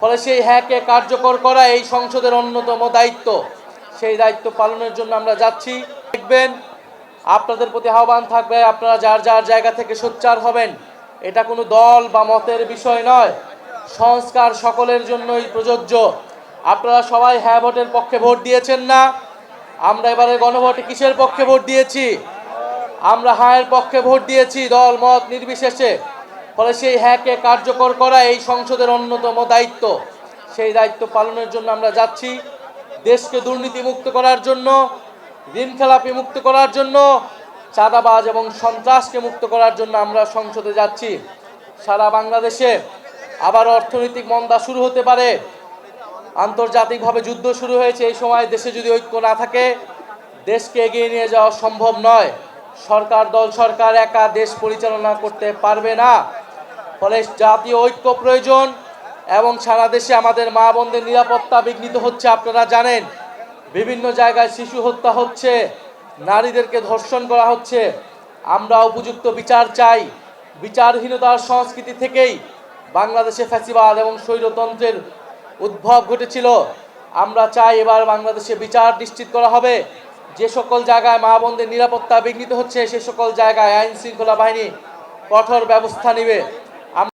ফলে সেই হ্যাকে কার্যকর করা এই সংসদের অন্যতম দায়িত্ব। সেই দায়িত্ব পালনের জন্য আমরা যাচ্ছি। দেখবেন, আপনাদের প্রতি আহ্বান থাকবে, আপনারা যার যার জায়গা থেকে সোচ্চার হবেন। এটা কোনো দল বা মতের বিষয় নয়, সংস্কার সকলের জন্যই প্রযোজ্য। আপনারা সবাই হ্যাঁ ভোটের পক্ষে ভোট দিয়েছেন না? আমরা এবারে গণভোটে কিসের পক্ষে ভোট দিয়েছি? আমরা হ্যাঁর পক্ষে ভোট দিয়েছি, দল মত নির্বিশেষে। ফলে সেই হ্যাকে কার্যকর করা এই সংসদের অন্যতম দায়িত্ব। সেই দায়িত্ব পালনের জন্য আমরা যাচ্ছি। দেশকে দুর্নীতিমুক্ত করার জন্য, ঋণখেলাপি মুক্ত করার জন্য, চাঁদাবাজ এবং সন্ত্রাসকে মুক্ত করার জন্য আমরা সংসদে যাচ্ছি। সারা বাংলাদেশে আবার অর্থনৈতিক মন্দা শুরু হতে পারে, আন্তর্জাতিকভাবে যুদ্ধ শুরু হয়েছে। এই সময় দেশে যদি ঐক্য না থাকে, দেশকে এগিয়ে নিয়ে যাওয়া সম্ভব নয়। সরকার একা দেশ পরিচালনা করতে পারবে না। ফলে জাতীয় ঐক্য প্রয়োজন এবং সারা দেশে আমাদের মা বোনদের নিরাপত্তা বিঘ্নিত হচ্ছে। আপনারা জানেন, বিভিন্ন জায়গায় শিশু হত্যা হচ্ছে, নারীদেরকে ধর্ষণ করা হচ্ছে। আমরা উপযুক্ত বিচার চাই। বিচারহীনতার সংস্কৃতি থেকেই বাংলাদেশে ফ্যাসিবাদ এবং স্বৈরতন্ত্রের উদ্ভব ঘটেছিল। আমরা চাই এবার বাংলাদেশে বিচার নিশ্চিত করা হবে। যে সকল জায়গায় মা বোনদের নিরাপত্তা বিঘ্নিত হচ্ছে, সে সকল জায়গায় আইন শৃঙ্খলা বাহিনী কঠোর ব্যবস্থা নেবে।